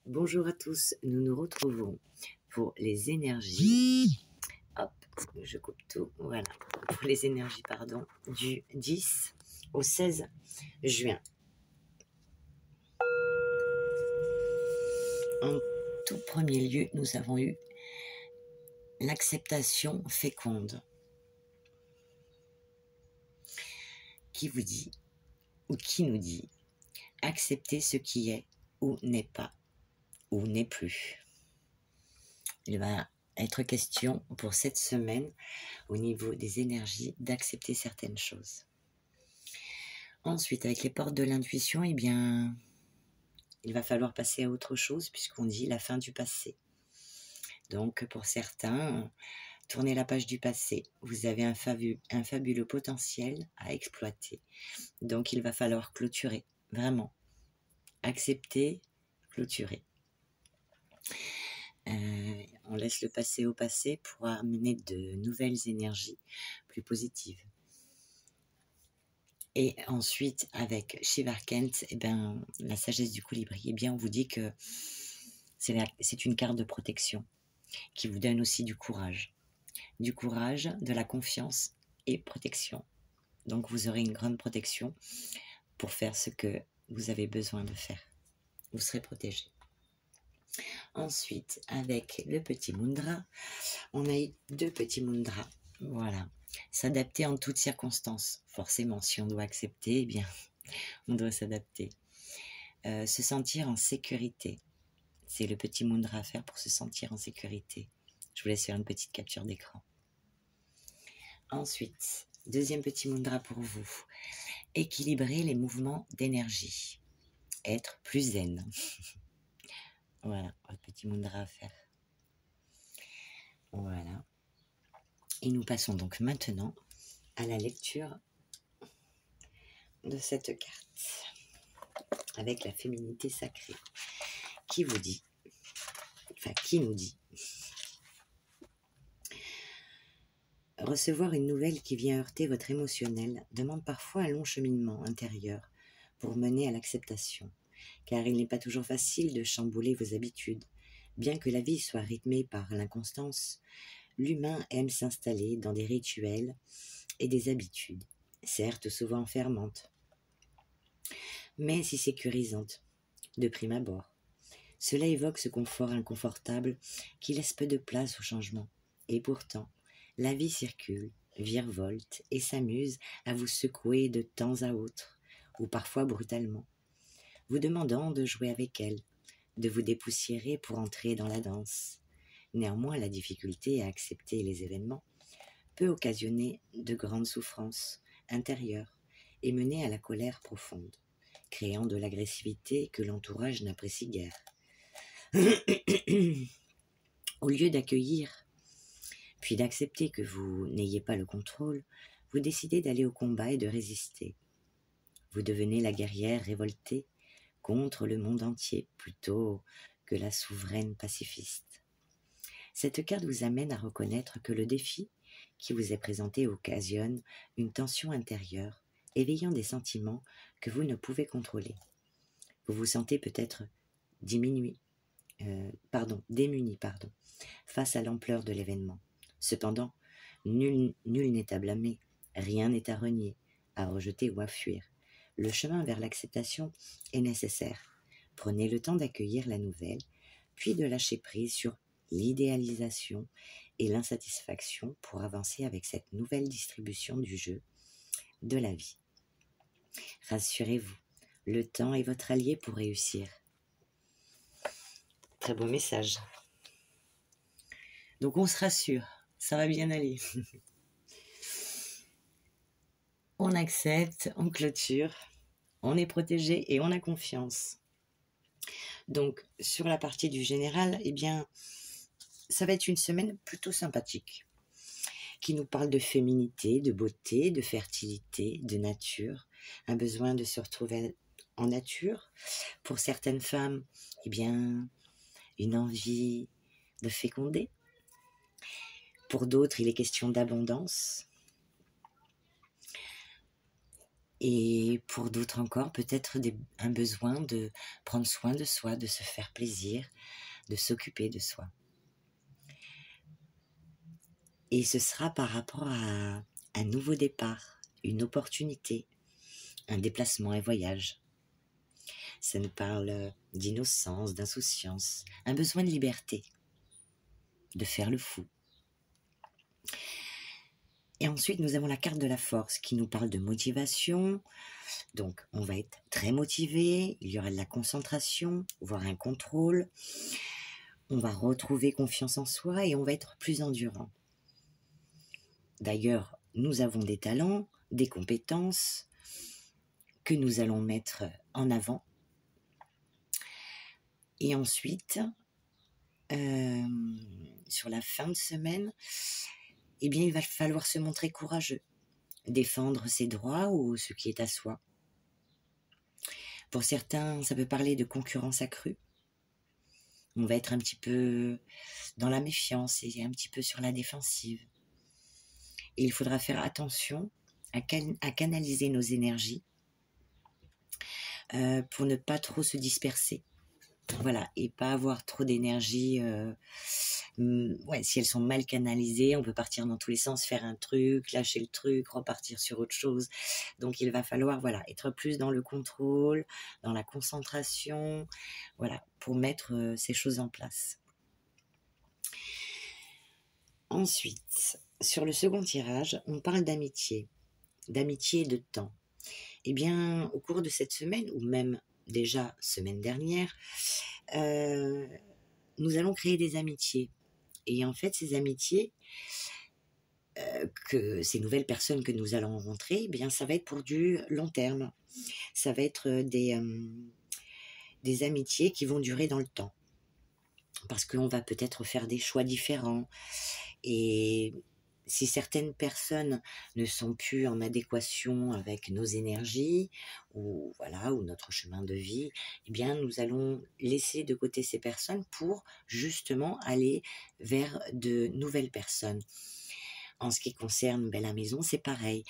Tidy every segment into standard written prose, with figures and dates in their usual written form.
Bonjour à tous, nous nous retrouvons pour les énergies. Hop, je coupe tout, voilà. Pour les énergies, pardon, du 10 au 16 juin. En tout premier lieu, nous avons eu l'acceptation féconde. Qui vous dit, ou qui nous dit, accepter ce qui est ou n'est pas, ou n'est plus. Il va être question pour cette semaine, au niveau des énergies, d'accepter certaines choses. Ensuite, avec les portes de l'intuition, eh bien, il va falloir passer à autre chose, puisqu'on dit la fin du passé. Donc, pour certains, tournez la page du passé. Vous avez un fabuleux potentiel à exploiter. Donc, il va falloir clôturer, vraiment. Accepter, clôturer. On laisse le passé au passé pour amener de nouvelles énergies plus positives. Et ensuite, avec Shiva Kent, eh ben, la sagesse du colibri, eh bien, on vous dit que c'est une carte de protection qui vous donne aussi du courage. Du courage, de la confiance et protection. Donc, vous aurez une grande protection pour faire ce que vous avez besoin de faire. Vous serez protégé. Ensuite, avec le petit mudra, on a eu 2 petits mudras. Voilà. S'adapter en toutes circonstances. Forcément, si on doit accepter, eh bien, on doit s'adapter. Se sentir en sécurité. C'est le petit mudra à faire pour se sentir en sécurité. Je vous laisse faire une petite capture d'écran. Ensuite, deuxième petit mudra pour vous. Équilibrer les mouvements d'énergie. Être plus zen. Voilà, votre petit mudra à faire. Voilà. Et nous passons donc maintenant à la lecture de cette carte. Avec la féminité sacrée. Qui vous dit, enfin qui nous dit, recevoir une nouvelle qui vient heurter votre émotionnel demande parfois un long cheminement intérieur pour mener à l'acceptation, car il n'est pas toujours facile de chambouler vos habitudes. Bien que la vie soit rythmée par l'inconstance, l'humain aime s'installer dans des rituels et des habitudes, certes souvent enfermantes, mais si sécurisantes, de prime abord. Cela évoque ce confort inconfortable qui laisse peu de place au changement. Et pourtant, la vie circule, virevolte et s'amuse à vous secouer de temps à autre, ou parfois brutalement, vous demandant de jouer avec elle, de vous dépoussiérer pour entrer dans la danse. Néanmoins, la difficulté à accepter les événements peut occasionner de grandes souffrances intérieures et mener à la colère profonde, créant de l'agressivité que l'entourage n'apprécie guère. Au lieu d'accueillir, puis d'accepter que vous n'ayez pas le contrôle, vous décidez d'aller au combat et de résister. Vous devenez la guerrière révoltée contre le monde entier, plutôt que la souveraine pacifiste. Cette carte vous amène à reconnaître que le défi qui vous est présenté occasionne une tension intérieure, éveillant des sentiments que vous ne pouvez contrôler. Vous vous sentez peut-être démuni, face à l'ampleur de l'événement. Cependant, nul n'est à blâmer, rien n'est à renier, à rejeter ou à fuir. Le chemin vers l'acceptation est nécessaire. Prenez le temps d'accueillir la nouvelle, puis de lâcher prise sur l'idéalisation et l'insatisfaction pour avancer avec cette nouvelle distribution du jeu de la vie. Rassurez-vous, le temps est votre allié pour réussir. Très beau message. Donc on se rassure, ça va bien aller. On accepte, on clôture, on est protégé et on a confiance. Donc sur la partie du général, eh bien, ça va être une semaine plutôt sympathique, qui nous parle de féminité, de beauté, de fertilité, de nature, un besoin de se retrouver en nature. Pour certaines femmes, eh bien, une envie de féconder. Pour d'autres, il est question d'abondance. Et pour d'autres encore, peut-être un besoin de prendre soin de soi, de se faire plaisir, de s'occuper de soi. Et ce sera par rapport à un nouveau départ, une opportunité, un déplacement, un voyage. Ça nous parle d'innocence, d'insouciance, un besoin de liberté, de faire le fou. Et ensuite, nous avons la carte de la force qui nous parle de motivation. Donc, on va être très motivé, il y aura de la concentration, voire un contrôle. On va retrouver confiance en soi et on va être plus endurant. D'ailleurs, nous avons des talents, des compétences que nous allons mettre en avant. Et ensuite, sur la fin de semaine, eh bien, il va falloir se montrer courageux, défendre ses droits ou ce qui est à soi. Pour certains, ça peut parler de concurrence accrue. On va être un petit peu dans la méfiance et un petit peu sur la défensive. Et il faudra faire attention à canaliser nos énergies pour ne pas trop se disperser. Voilà, et pas avoir trop d'énergie. Si elles sont mal canalisées, on peut partir dans tous les sens, faire un truc, lâcher le truc, repartir sur autre chose. Donc il va falloir être plus dans le contrôle, dans la concentration, pour mettre ces choses en place. Ensuite, sur le second tirage, on parle d'amitié et de temps. Eh bien, au cours de cette semaine, ou même déjà semaine dernière, nous allons créer des amitiés. Et en fait, ces amitiés, ces nouvelles personnes que nous allons rencontrer, eh bien, ça va être pour du long terme. Ça va être des amitiés qui vont durer dans le temps. Parce qu'on va peut-être faire des choix différents. Et si certaines personnes ne sont plus en adéquation avec nos énergies ou notre chemin de vie, eh bien nous allons laisser de côté ces personnes pour justement aller vers de nouvelles personnes. En ce qui concerne la maison, c'est pareil.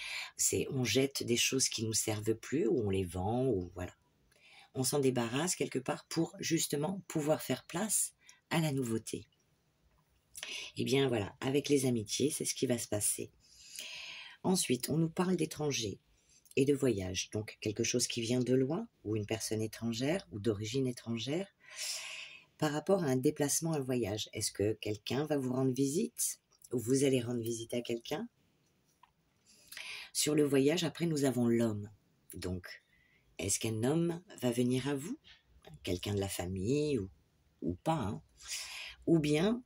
On jette des choses qui ne nous servent plus ou on les vend ou voilà. On s'en débarrasse quelque part pour justement pouvoir faire place à la nouveauté. Eh bien voilà, avec les amitiés, c'est ce qui va se passer. Ensuite, on nous parle d'étrangers et de voyage. Donc, quelque chose qui vient de loin, ou une personne étrangère, ou d'origine étrangère, par rapport à un déplacement, un voyage. Est-ce que quelqu'un va vous rendre visite, ou vous allez rendre visite à quelqu'un? Sur le voyage, après, nous avons l'homme. Donc, est-ce qu'un homme va venir à vous? Quelqu'un de la famille, ou pas, ou bien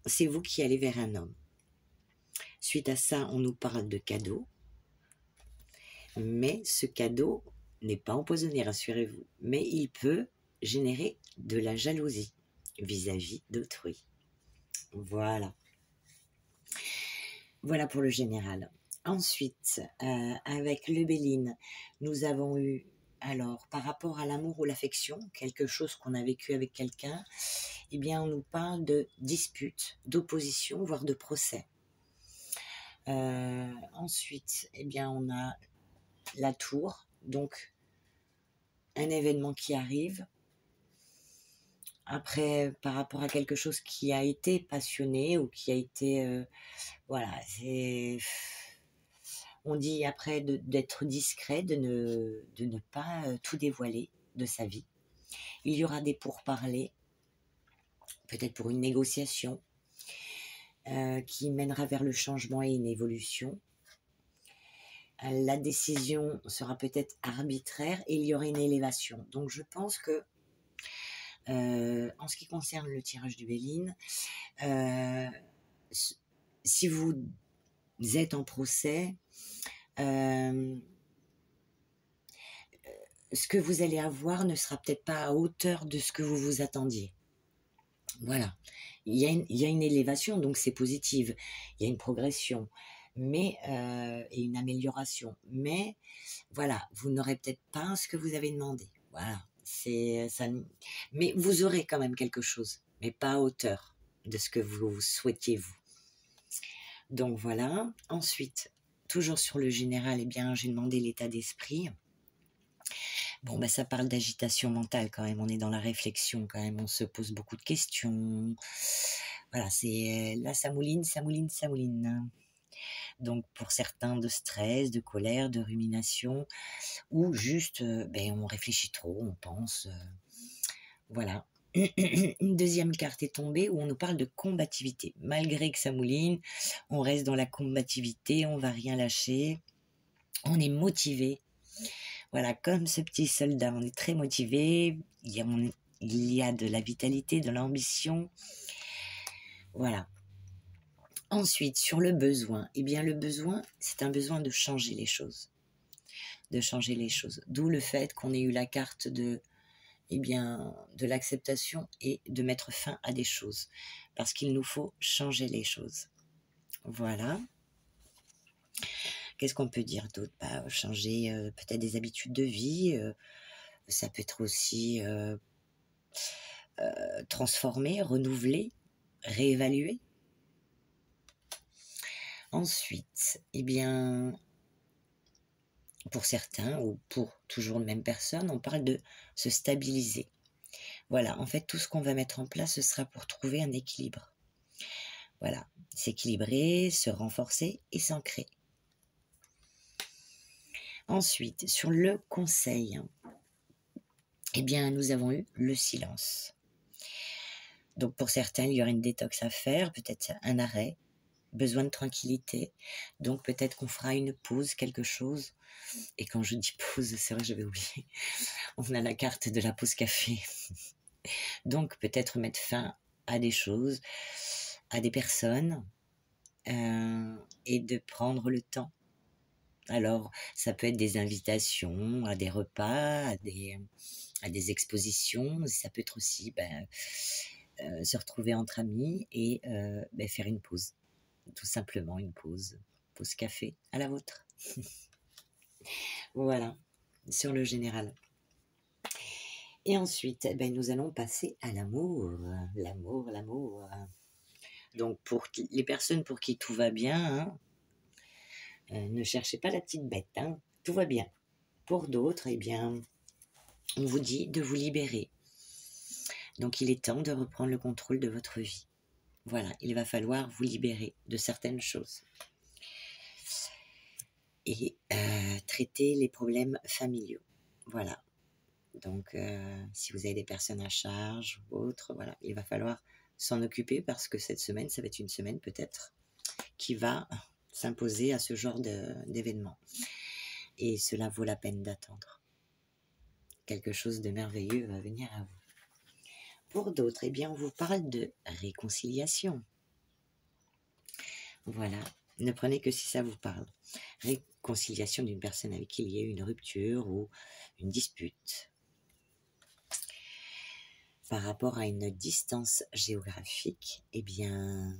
c'est vous qui allez vers un homme. Suite à ça, on nous parle de cadeaux. Mais ce cadeau n'est pas empoisonné, rassurez-vous. Mais il peut générer de la jalousie vis-à-vis d'autrui. Voilà. Voilà pour le général. Ensuite, avec le Béline, nous avons eu, alors, par rapport à l'amour ou l'affection, quelque chose qu'on a vécu avec quelqu'un, eh bien, on nous parle de dispute, d'opposition, voire de procès. Ensuite, eh bien, on a la tour, donc un événement qui arrive. Après, par rapport à quelque chose qui a été passionné ou qui a été... on dit après d'être discret, de ne pas tout dévoiler de sa vie. Il y aura des pourparlers, peut-être pour une négociation, qui mènera vers le changement et une évolution. La décision sera peut-être arbitraire et il y aura une élévation. Donc je pense que, en ce qui concerne le tirage du Béline, si vous êtes en procès, ce que vous allez avoir ne sera peut-être pas à hauteur de ce que vous vous attendiez. Voilà. Il y a une élévation, donc c'est positif. Il y a une progression et une amélioration. Mais voilà, vous n'aurez peut-être pas ce que vous avez demandé. Voilà. Mais vous aurez quand même quelque chose, mais pas à hauteur de ce que vous souhaitiez vous. Donc voilà. Ensuite, toujours sur le général, eh bien, j'ai demandé l'état d'esprit. Bon, ben, ça parle d'agitation mentale quand même, on est dans la réflexion quand même, on se pose beaucoup de questions. Voilà, c'est là, ça mouline, ça mouline, ça mouline. Donc, pour certains, de stress, de colère, de rumination, ou juste, ben, on réfléchit trop, on pense, voilà. Une deuxième carte est tombée où on nous parle de combativité. Malgré que ça mouline, on reste dans la combativité, on va rien lâcher, on est motivé. Voilà, comme ce petit soldat, on est très motivé, il y a de la vitalité, de l'ambition. Voilà. Ensuite, sur le besoin, eh bien le besoin, c'est un besoin de changer les choses. De changer les choses. D'où le fait qu'on ait eu la carte de l'acceptation et de mettre fin à des choses. Parce qu'il nous faut changer les choses. Voilà. Qu'est-ce qu'on peut dire d'autre? Changer peut-être des habitudes de vie. Ça peut être aussi transformer, renouveler, réévaluer. Ensuite, eh bien, pour certains, ou pour toujours la même personne, on parle de se stabiliser. Voilà, en fait, tout ce qu'on va mettre en place, ce sera pour trouver un équilibre. Voilà, s'équilibrer, se renforcer et s'ancrer. Ensuite, sur le conseil, eh bien, nous avons eu le silence. Donc, pour certains, il y aurait une détox à faire, peut-être un arrêt, besoin de tranquillité. Donc, peut-être qu'on fera une pause, quelque chose. Et quand je dis pause, c'est vrai, j'avais oublié. On a la carte de la pause café. Donc, peut-être mettre fin à des choses, à des personnes, et de prendre le temps. Alors, ça peut être des invitations à des repas, à des expositions. Ça peut être aussi se retrouver entre amis et faire une pause. Tout simplement une pause. Pause café à la vôtre. Voilà, sur le général. Et ensuite, nous allons passer à l'amour. L'amour, l'amour. Donc, pour les personnes pour qui tout va bien, ne cherchez pas la petite bête, tout va bien. Pour d'autres, eh bien, on vous dit de vous libérer. Donc, il est temps de reprendre le contrôle de votre vie. Voilà, il va falloir vous libérer de certaines choses. Et traiter les problèmes familiaux. Voilà. Donc, si vous avez des personnes à charge ou autres, voilà, il va falloir s'en occuper parce que cette semaine, ça va être une semaine peut-être qui va s'imposer à ce genre d'événement. Et cela vaut la peine d'attendre. Quelque chose de merveilleux va venir à vous. Pour d'autres, eh bien, on vous parle de réconciliation. Voilà, ne prenez que si ça vous parle. Réconciliation d'une personne avec qui il y a eu une rupture ou une dispute. Par rapport à une distance géographique, eh bien,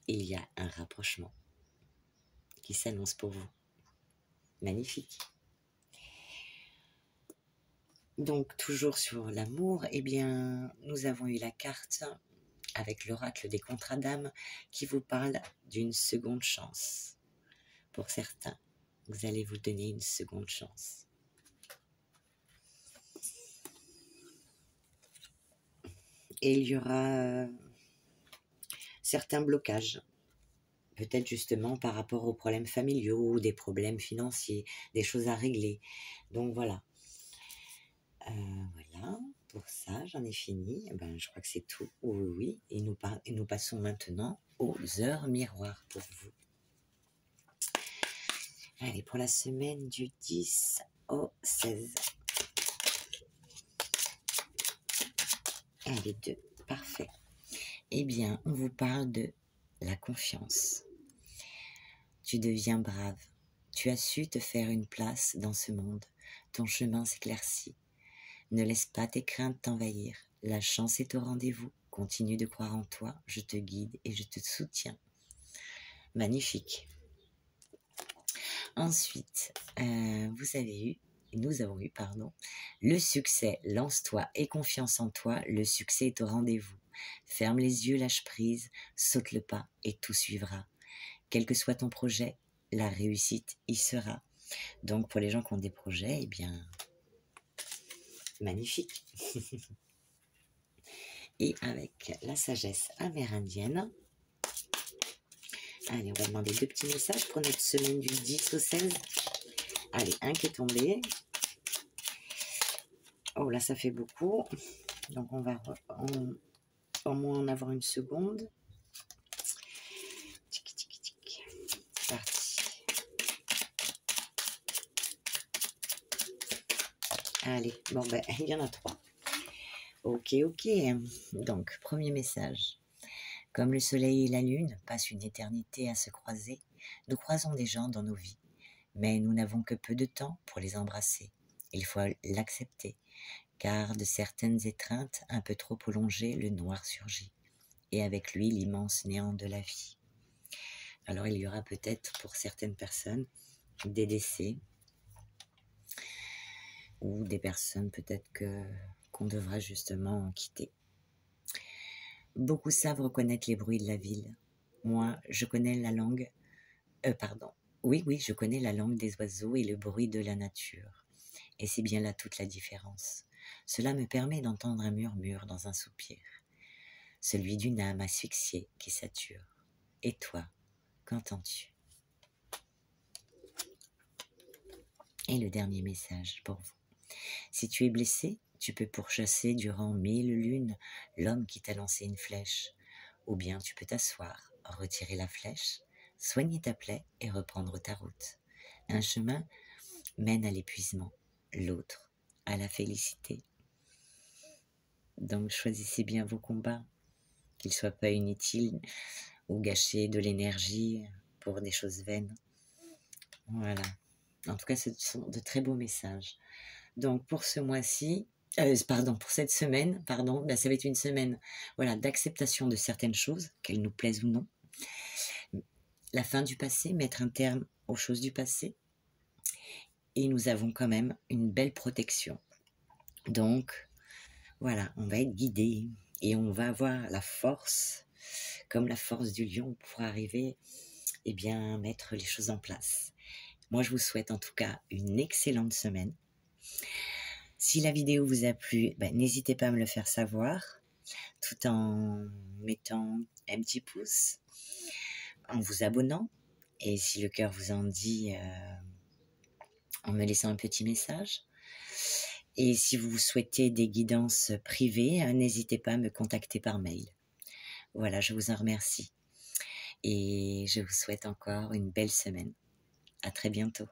il y a un rapprochement qui s'annonce pour vous. Magnifique. Donc, toujours sur l'amour, eh bien, nous avons eu la carte avec l'oracle des contrats d'âme qui vous parle d'une seconde chance. Pour certains, vous allez vous donner une seconde chance. Et il y aura certains blocages, peut-être justement par rapport aux problèmes familiaux, des problèmes financiers, des choses à régler. Donc voilà. Voilà, pour ça, j'en ai fini. Je crois que c'est tout. Oui. Et nous passons maintenant aux heures miroirs pour vous. Allez, pour la semaine du 10 au 16. Allez, 2. Parfait. Eh bien, on vous parle de la confiance. Tu deviens brave. Tu as su te faire une place dans ce monde. Ton chemin s'éclaircit. Ne laisse pas tes craintes t'envahir. La chance est au rendez-vous. Continue de croire en toi. Je te guide et je te soutiens. Magnifique. Ensuite, nous avons eu, le succès. Lance-toi et confiance en toi. Le succès est au rendez-vous. Ferme les yeux, lâche prise, saute le pas et tout suivra. quel que soit ton projet, la réussite y sera. Donc pour les gens qui ont des projets, eh bien, magnifique. Et avec la sagesse amérindienne, allez, on va demander 2 petits messages pour notre semaine du 10 au 16. Allez, un qui est tombé. Oh là, ça fait beaucoup. Donc on va au moins en avoir une seconde. Tic, tic, tic. C'est parti. Allez, bon ben, il y en a 3. Ok. Donc, premier message. Comme le soleil et la lune passent une éternité à se croiser, nous croisons des gens dans nos vies, mais nous n'avons que peu de temps pour les embrasser. Il faut l'accepter, car de certaines étreintes un peu trop prolongées, le noir surgit, et avec lui l'immense néant de la vie. Alors il y aura peut-être pour certaines personnes des décès, ou des personnes peut-être qu'on devra justement quitter. Beaucoup savent reconnaître les bruits de la ville. Moi, je connais la langue... Oui, je connais la langue des oiseaux et le bruit de la nature. Et c'est bien là toute la différence. Cela me permet d'entendre un murmure dans un soupir, celui d'une âme asphyxiée qui sature. Et toi, qu'entends-tu? Et le dernier message pour vous. Si tu es blessé, tu peux pourchasser durant 1000 lunes l'homme qui t'a lancé une flèche. Ou bien tu peux t'asseoir, retirer la flèche, soigner ta plaie et reprendre ta route. Un chemin mène à l'épuisement, l'autre à la félicité. Donc choisissez bien vos combats, qu'ils ne soient pas inutiles ou gâcher de l'énergie pour des choses vaines. Voilà. En tout cas, ce sont de très beaux messages. Donc pour ce mois-ci, pour cette semaine, ça va être une semaine d'acceptation de certaines choses, qu'elles nous plaisent ou non. La fin du passé, mettre un terme aux choses du passé. Et nous avons quand même une belle protection. Donc, voilà, on va être guidé et on va avoir la force, comme la force du lion, pour arriver à mettre les choses en place. Moi, je vous souhaite en tout cas une excellente semaine. Si la vidéo vous a plu, n'hésitez pas à me le faire savoir, tout en mettant un petit pouce, en vous abonnant, et si le cœur vous en dit, en me laissant un petit message. Et si vous souhaitez des guidances privées, n'hésitez pas à me contacter par mail. Voilà, je vous en remercie. Et je vous souhaite encore une belle semaine. À très bientôt.